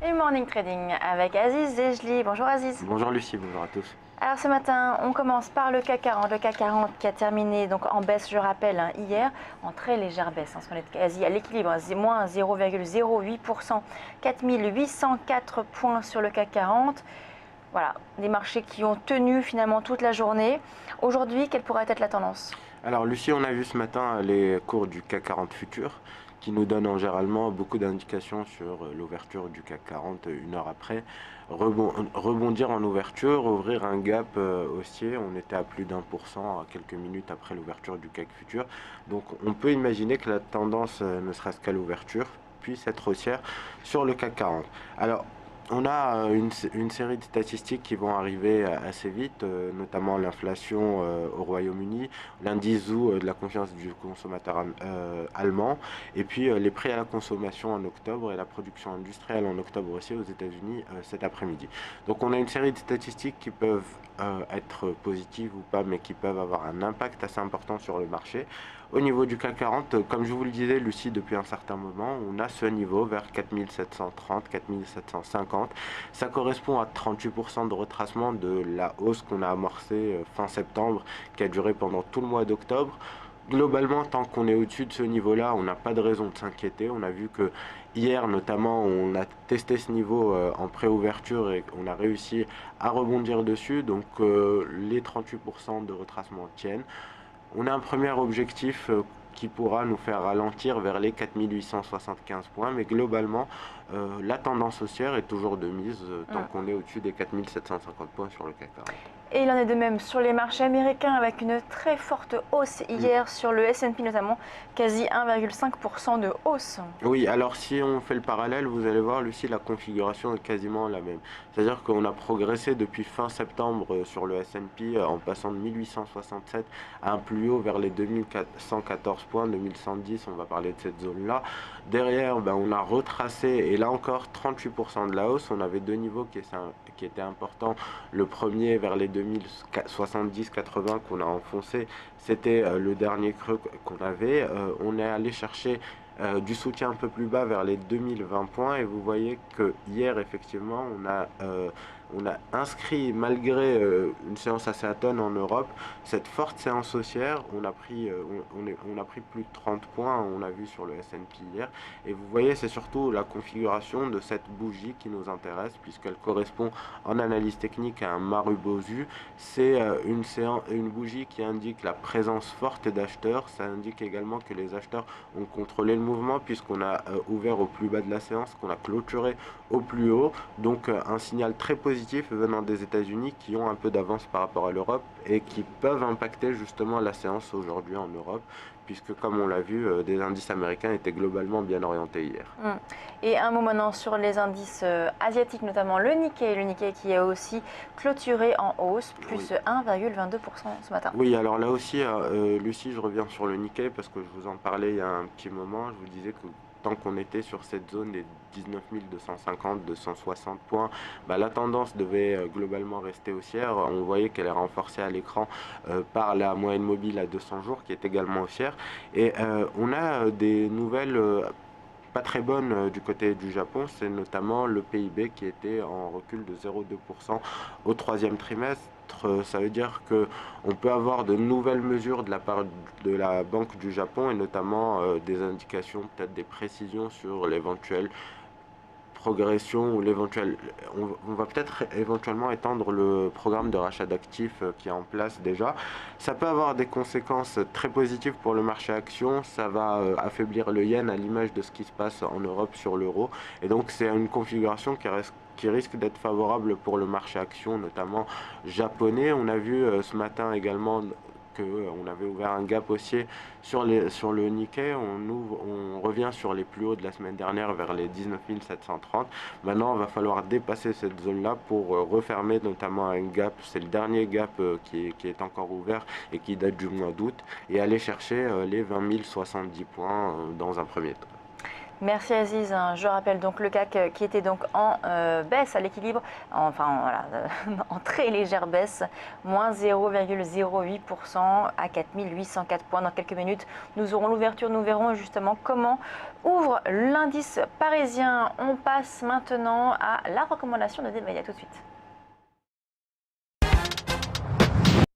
Et Morning Trading avec Aziz Zejli. Bonjour Aziz. Bonjour Lucie, bonjour à tous. Alors ce matin, on commence par le CAC 40. Le CAC 40 qui a terminé donc en baisse, je rappelle, hier, en très légère baisse. Parce qu'on est quasi à l'équilibre, moins 0,08%. 4804 points sur le CAC 40. Voilà, des marchés qui ont tenu finalement toute la journée. Aujourd'hui, quelle pourrait être la tendance? Alors Lucie, on a vu ce matin les cours du CAC 40 futur qui nous donnent généralement beaucoup d'indications sur l'ouverture du CAC 40 une heure après. Rebondir en ouverture, ouvrir un gap haussier, on était à plus d'1% à quelques minutes après l'ouverture du CAC futur. Donc on peut imaginer que la tendance, ne serait-ce qu'à l'ouverture, puisse être haussière sur le CAC 40. Alors on a une série de statistiques qui vont arriver assez vite, notamment l'inflation au Royaume-Uni, l'indice ZOO de la confiance du consommateur allemand, et puis les prix à la consommation en octobre et la production industrielle en octobre aussi aux États-Unis cet après-midi. Donc on a une série de statistiques qui peuvent être positives ou pas, mais qui peuvent avoir un impact assez important sur le marché. Au niveau du CAC 40, comme je vous le disais, Lucie, depuis un certain moment, on a ce niveau vers 4730, 4750. Ça correspond à 38% de retracement de la hausse qu'on a amorcée fin septembre, qui a duré pendant tout le mois d'octobre. Globalement, tant qu'on est au-dessus de ce niveau-là, on n'a pas de raison de s'inquiéter. On a vu que hier, notamment, on a testé ce niveau en pré-ouverture et on a réussi à rebondir dessus. Donc, les 38% de retracement tiennent. On a un premier objectif qui pourra nous faire ralentir vers les 4875 points, mais globalement, la tendance haussière est toujours de mise tant qu'on est au-dessus des 4750 points sur le CAC 40. Et il en est de même sur les marchés américains avec une très forte hausse hier sur le S&P notamment, quasi 1,5% de hausse. Oui, alors si on fait le parallèle, vous allez voir, Lucie, la configuration est quasiment la même. C'est-à-dire qu'on a progressé depuis fin septembre sur le S&P en passant de 1867 à un plus haut vers les 2114 points, 2110, on va parler de cette zone-là. Derrière, on a retracé, et là encore, 38% de la hausse. On avait deux niveaux qui étaient importants. Le premier vers les 2070-80 qu'on a enfoncé, c'était le dernier creux qu'on avait. On est allé chercher du soutien un peu plus bas vers les 2020 points et vous voyez que hier effectivement on a inscrit malgré une séance assez atone en Europe cette forte séance haussière. On a pris on a pris plus de 30 points, on a vu sur le S&P hier, et vous voyez c'est surtout la configuration de cette bougie qui nous intéresse puisqu'elle correspond en analyse technique à un Marubozu. C'est une bougie qui indique la présence forte d'acheteurs. Ça indique également que les acheteurs ont contrôlé le mouvement puisqu'on a ouvert au plus bas de la séance, qu'on a clôturé au plus haut. Donc un signal très positif venant des États-Unis qui ont un peu d'avance par rapport à l'Europe et qui peuvent impacter justement la séance aujourd'hui en Europe, puisque comme on l'a vu, des indices américains étaient globalement bien orientés hier. Et un mot maintenant sur les indices asiatiques, notamment le Nikkei qui est aussi clôturé en hausse, plus 1,22% ce matin. Oui, alors là aussi, Lucie, je reviens sur le Nikkei parce que je vous en parlais il y a un petit moment. Je vous disais que tant qu'on était sur cette zone des 19 250, 260 points, la tendance devait globalement rester haussière. On voyait qu'elle est renforcée à l'écran par la moyenne mobile à 200 jours qui est également haussière. Et on a des nouvelles pas très bonnes du côté du Japon, c'est notamment le PIB qui était en recul de 0,2% au troisième trimestre. Ça veut dire qu'on peut avoir de nouvelles mesures de la part de la Banque du Japon et notamment des indications, peut-être des précisions sur l'éventuelle progression ou on va peut-être éventuellement étendre le programme de rachat d'actifs qui est en place déjà. Ça peut avoir des conséquences très positives pour le marché action. Ça va affaiblir le yen à l'image de ce qui se passe en Europe sur l'euro, et donc c'est une configuration qui risque d'être favorable pour le marché action, notamment japonais. On a vu ce matin également on avait ouvert un gap haussier sur le Nikkei. On revient sur les plus hauts de la semaine dernière vers les 19 730. Maintenant, il va falloir dépasser cette zone-là pour refermer notamment un gap. C'est le dernier gap qui est encore ouvert et qui date du mois d'août, et aller chercher les 20 070 points dans un premier temps. Merci Aziz. Je rappelle donc le CAC qui était donc en baisse à l'équilibre, enfin voilà, en très légère baisse, moins 0,08% à 4804 points. Dans quelques minutes, nous aurons l'ouverture, nous verrons justement comment ouvre l'indice parisien. On passe maintenant à la recommandation de Delmedia tout de suite.